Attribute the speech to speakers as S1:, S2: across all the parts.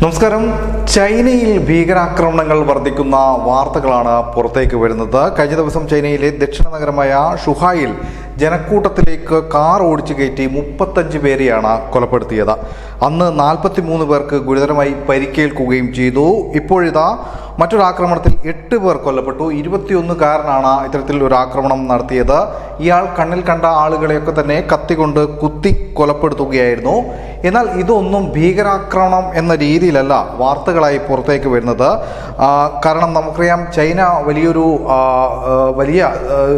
S1: നമസ്കാരം. ചൈനയിൽ ഭീകരാക്രമണങ്ങൾ വർദ്ധിക്കുന്ന വാർത്തകളാണ് പുറത്തേക്ക് വരുന്നത്. കഴിഞ്ഞ ദിവസം ചൈനയിലെ ദക്ഷിണ നഗരമായ ഷുഹായിൽ ജനക്കൂട്ടത്തിലേക്ക് കാർ ഓടിച്ചു കയറ്റി 35 പേരെയാണ് കൊലപ്പെടുത്തിയത്. അന്ന് 43 പേർക്ക് ഗുരുതരമായി പരിക്കേൽക്കുകയും ചെയ്തു. ഇപ്പോഴിതാ മറ്റൊരാക്രമണത്തിൽ 8 പേർ കൊല്ലപ്പെട്ടു. 21കാരനാണ് ഇത്തരത്തിൽ ഒരു ആക്രമണം നടത്തിയത്. ഇയാൾ കണ്ണിൽ കണ്ട ആളുകളെയൊക്കെ തന്നെ കത്തികൊണ്ട് കുത്തി കൊലപ്പെടുത്തുകയായിരുന്നു. എന്നാൽ ഇതൊന്നും ഭീകരാക്രമണം എന്ന രീതിയിലല്ല വാർത്തകളായി പുറത്തേക്ക് വരുന്നത്. കാരണം നമുക്കറിയാം, ചൈന വലിയ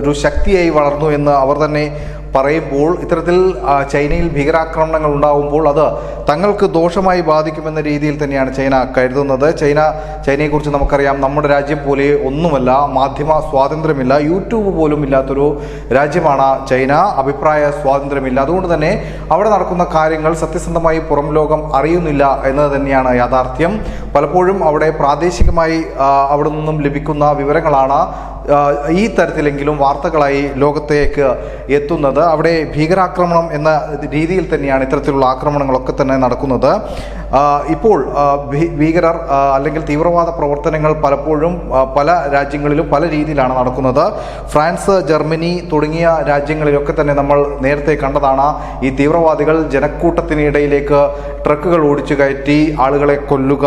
S1: ഒരു ശക്തിയായി വളർന്നു എന്ന് അവർ തന്നെ പറയുമ്പോൾ, ഇത്തരത്തിൽ ചൈനയിൽ ഭീകരാക്രമണങ്ങൾ ഉണ്ടാകുമ്പോൾ അത് തങ്ങൾക്ക് ദോഷമായി ബാധിക്കുമെന്ന രീതിയിൽ തന്നെയാണ് ചൈന കരുതുന്നത്. ചൈനയെക്കുറിച്ച് നമുക്കറിയാം, നമ്മുടെ രാജ്യം പോലെ ഒന്നുമല്ല, മാധ്യമ സ്വാതന്ത്ര്യമില്ല, യൂട്യൂബ് പോലും ഇല്ലാത്തൊരു രാജ്യമാണ് ചൈന. അഭിപ്രായ സ്വാതന്ത്ര്യമില്ല. അതുകൊണ്ട് തന്നെ അവിടെ നടക്കുന്ന കാര്യങ്ങൾ സത്യസന്ധമായി പുറം ലോകം അറിയുന്നില്ല എന്നത് തന്നെയാണ് യാഥാർത്ഥ്യം. പലപ്പോഴും അവിടെ പ്രാദേശികമായി അവിടെ നിന്നും ലഭിക്കുന്ന വിവരങ്ങളാണ് ഈ തരത്തിലെങ്കിലും വാർത്തകളായി ലോകത്തേക്ക് എത്തുന്നത്. അവിടെ ഭീകരാക്രമണം എന്ന രീതിയിൽ തന്നെയാണ് ഇത്തരത്തിലുള്ള ആക്രമണങ്ങളൊക്കെ തന്നെ നടക്കുന്നത്. ഇപ്പോൾ ഭീകരർ അല്ലെങ്കിൽ തീവ്രവാദ പ്രവർത്തനങ്ങൾ പലപ്പോഴും പല രാജ്യങ്ങളിലും പല രീതിയിലാണ് നടക്കുന്നത്. ഫ്രാൻസ്, ജർമ്മനി തുടങ്ങിയ രാജ്യങ്ങളിലൊക്കെ തന്നെ നമ്മൾ നേരത്തെ കണ്ടതാണ്. ഈ തീവ്രവാദികൾ ജനക്കൂട്ടത്തിനിടയിലേക്ക് ട്രക്കുകൾ ഓടിച്ചു കയറ്റി ആളുകളെ കൊല്ലുക,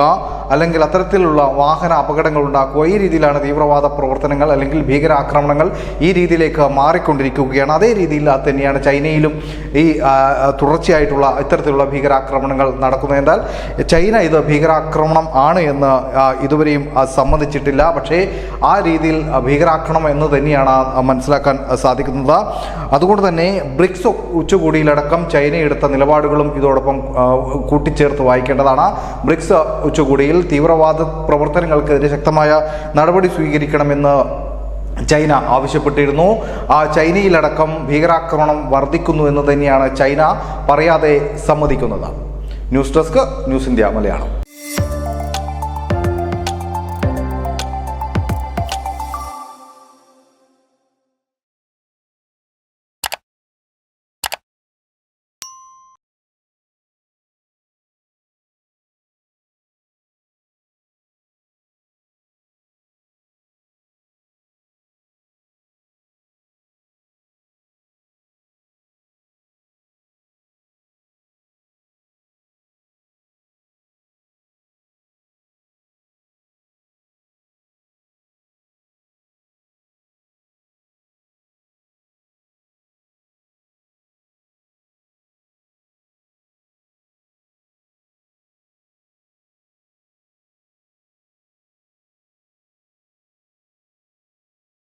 S1: അല്ലെങ്കിൽ അത്തരത്തിലുള്ള വാഹന അപകടങ്ങൾ ഉണ്ടാക്കുക. ഈ രീതിയിലാണ് തീവ്രവാദ പ്രവർത്തനങ്ങൾ അല്ലെങ്കിൽ ഭീകരാക്രമണങ്ങൾ ഈ രീതിയിലേക്ക് മാറിക്കൊണ്ടിരിക്കുകയാണ്. അതേ രീതിയിൽ തന്നെയാണ് ചൈനയിലും ഈ തുടർച്ചയായിട്ടുള്ള ഇത്തരത്തിലുള്ള ഭീകരാക്രമണങ്ങൾ നടക്കുന്നത്. എന്നാൽ ചൈന ഇത് ഭീകരാക്രമണം ആണ് എന്ന് ഇതുവരെയും സമ്മതിച്ചിട്ടില്ല. പക്ഷേ ആ രീതിയിൽ ഭീകരാക്രമണം എന്ന് തന്നെയാണ് മനസ്സിലാക്കാൻ സാധിക്കുന്നത്. അതുകൊണ്ട് തന്നെ ബ്രിക്സ് ഉച്ചകോടിയിലടക്കം ചൈന എടുത്ത നിലപാടുകളും ഇതോടൊപ്പം കൂട്ടിച്ചേർത്ത് വായിക്കേണ്ടതാണ്. ബ്രിക്സ് ഉച്ചകോടിയിൽ തീവ്രവാദ പ്രവർത്തനങ്ങൾക്കെതിരെ ശക്തമായ നടപടി സ്വീകരിക്കണമെന്ന് ചൈന ആവശ്യപ്പെട്ടിരുന്നു. ചൈനയിലടക്കം ഭീകരാക്രമണം വർദ്ധിക്കുന്നു എന്ന് തന്നെയാണ് ചൈന പറയാതെ സമ്മതിക്കുന്നത്. News desk, news India Malayalam.